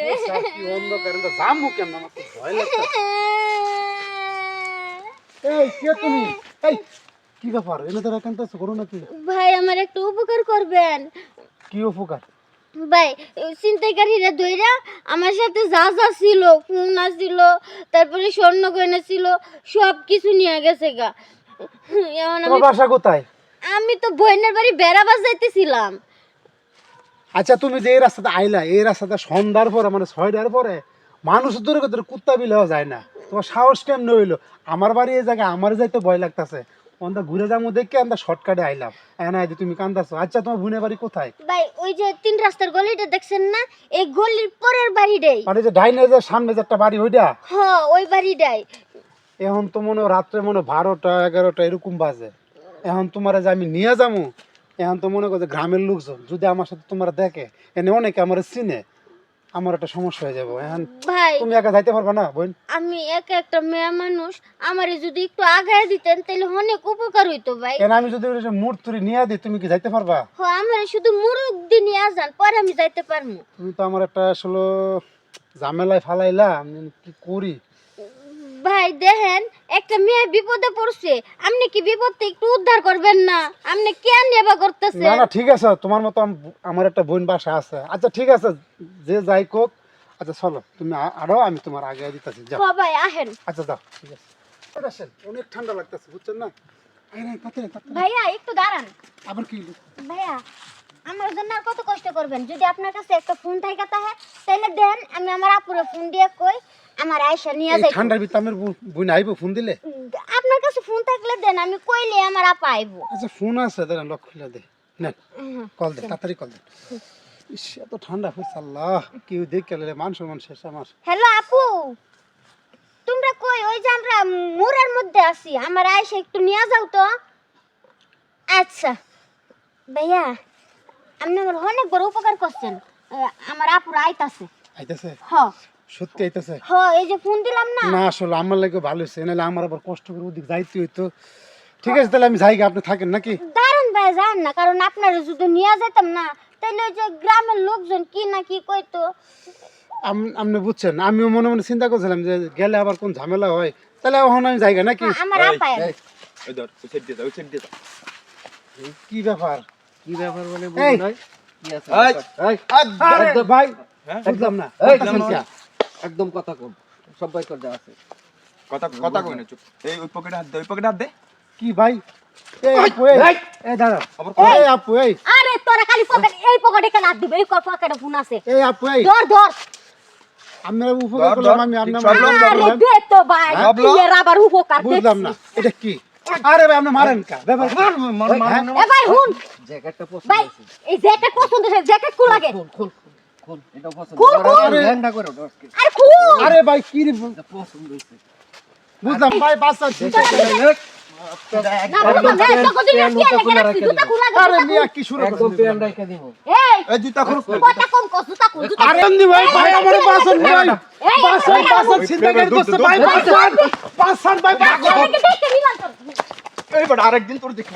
গেছে কি অন্ধকারে তো জামু কেন আমার তো ভয় লাগছে। এই কে তুমি? এই কি ব্যাপার? এনে তো রাখান তো করো নাকি? ভাই আমার একটু উপকার করবেন। কি উপকার? ভাই ছিনতাইকারীরা ধইরা আমার সাথে যা যা ছিল, ফোন ছিল, তারপরে স্বর্ণ গয়না ছিল, সব কিছু নিয়ে গেছে গা। এখন তোমার বাসা কোথায়? আমি তো বোনের বাড়ি বেড়াবার যাইতেছিলাম। আচ্ছা তুমি যে এই রাস্তাতে আইলা, এই রাস্তাতে সন্ধ্যার পরে মানে 6টার পরে মানুষ দূরে কোথাও কুত্তা বিলেও যায় না, তোমার সাহস কেমন হইলো? আমার বাড়ি এই জায়গায় আমার যাইতে ভয় লাগতেছে, আমরা ঘুরে যাবো দেখে আমরা শর্টকাটে আইলাম। এনা তুমি কান্দাছো। আচ্ছা তোমার বোনের বাড়ি কোথায়? ভাই ওই যে 3 রাস্তার গলিটা দেখছেন না, এই গলির পরের বাড়িটাই। মানে যে ডাইনে যে সামনে যে একটা বাড়ি ওইটা? হ্যাঁ ওই বাড়িটাই। এখন তো মনে হয় রাত্রে মনে হয় 12টা 11টা এরকম বাজে। এখন তোমার যে আমি নিয়ে যাবো, এখন তো মনে করছে গ্রামের লোকজন যদি আমার সাথে তোমার দেখে, এনে অনেকে আমার চিনে, আমার একটা সমস্যা হয়ে যাবো। এখন ভাই তুমি একা যাইতে পারবা না বোন? আমি একা একটা মেয়ে মানুষ, আমারে যদি একটু আগায় দিতেন তাহলে অনেক উপকার হইতো ভাই। কেন আমি যদি মূর্তি নিয়ে দিই তুমি কি যাইতে পারবা? হ্যাঁ আমারে শুধু মুরুখ দিয়ে নিয়ে যান, পরে আমি যাইতে পারবো। তুমি তো আমার একটা আসলে ঝামেলায় ফালাইলা, আমি কি করি? ভাই দেখেন একটা মেয়ে বিপদে পড়ছে, আপনি কি বিপদ থেকে একটু উদ্ধার করবেন না? আপনি কেন নেবা করতেছেন? না না ঠিক আছে, তোমার মতো আমার একটা বোন বাসা আছে। আচ্ছা ঠিক আছে, যে যাই কোক। আচ্ছা চলো তুমি আরো, আমি তোমার আগে দিতেছি, যাও। হ্যাঁ ভাই আহেন। আচ্ছা যাও, ঠিক আছে। এটা আসেন, অনেক ঠান্ডা লাগতেছে বুঝছেন না? এই নাই, তাড়াতাড়ি, তাড়াতাড়ি। ভাইয়া একটু দাঁড়ান। আবার কি হলো? ভাইয়া আমার জন্য আর কত কষ্ট করবেন? যদি আপনার কাছে একটা ফোন থাকে তাহলে দেন, আমি আমার আপুরে ফোন দিয়ে কই আমার আয়শা নিয়ে এই যাই। ঠান্ডার ভিতরে আমার বোন আইবো ফোন দিলে? আপনার কাছে ফোন থাকলে দেন, আমি কইলে আমার আপা আইবো। আচ্ছা ফোন আছে, দাঁড়ান লক খুলে দে। না কল দে, তাড়াতাড়ি কল দে। ইস এত ঠান্ডা হয়েছে, আল্লাহ কেউ দেখে গেলে মান সম্মান শেষ আমার। হ্যালো আপু, তোমরা কই? ওই যে আমরা মুরার মধ্যে আছি, আমার আয়শা একটু নিয়ে যাও তো। আচ্ছা ভাইয়া আপনি আমার অনেক বড় উপকার করছেন। আমার আপুরা আইতাছে। আইতাছে? হ সত্যি আইতাছে? হ এই যে ফোন দিলাম না। না আসলে আমার লাগে ভালো হয়েছে, নাহলে আমার আবার কষ্ট করে ওদিক যাইতে হইতো। ঠিক আছে তাহলে আমি যাই, আপনি থাকেন নাকি? দারুন ভাই যান না, কারণ আপনারা যদি নিয়ে যেতাম না তাহলে ওই যে গ্রামের লোকজন কি না কি কইতো। আপনি বুঝছেন, আমিও মনে মনে চিন্তা করছিলাম যে গেলে আবার কোন ঝামেলা হয়, তাহলে এখন আমি যাই নাকি? আমার আপা ওই ধর ওই সাইড দিয়ে দাও, ওই সাইড দিয়ে দাও। কি ব্যাপার? কি ব্যাপার বলে এই! বুঝি নাই কি আছে এই! এই আরে ভাই হ্যাঁ? বুঝলাম না, এই, বুঝলাম না। একদম কথা কম সবাই কর যা আছে কথা কথা কই না, চুপ। এই ওই পকেটে হাত দে, ওই পকেটে হাত দে। কি ভাই? এই আপু, এই এই দাঁড়া। আবার এই আপু, এই আরে তোরা খালি পকেট, এই পকেটে কেন হাত দিবে? এই পকেটে ফোন আছে। এই আপু, এই ধর ধর। আপনারা উপকার ধর, করলাম, ধর। আমি ঠিক আপনার সব লোক আরে বললাম। দে তো ভাই, হ্যাঁ, বলো। এর আবার উপকার বুঝলাম না দেখছি। এটা কি। আরে ভাই আপনি মারেন কা ব্যাপার কি? হ্যাঁ? এ ভাই হুন জ্যাকেটটা পছন্দ ভাই, হয়েছে এই জ্যাকেট পছন্দ হয়েছে, জ্যাকেট খুল লাগে। খুল খুল খুল এটা পছন্দ খুল, খুল। আরে ল্যান্ডা করে দাও আজকে আরে খুল। আরে ভাই কি রে? এটা পছন্দ হয়েছে বুঝলাম ভাই, বাচ্চা না বুঝলাম না, তোকে দিন কি লাগে রাখছি, জুতা খুল লাগে। আরে মিয়া কি শুরু একদম করছেন? প্যান রাখা দিব এই এই জুতা খুল। কথা কম কস, জুতা খুল, জুতা আরে এমনি ভাই, ভাই আমারে বাসন ভাই, এই, বাসন এই, বাসন চিন্তা করে করছে ভাই, বাসন বাসন ভাই, বাসন। দেখতে নিলাম তো। এই বড় আরেকদিন তোর দেখি।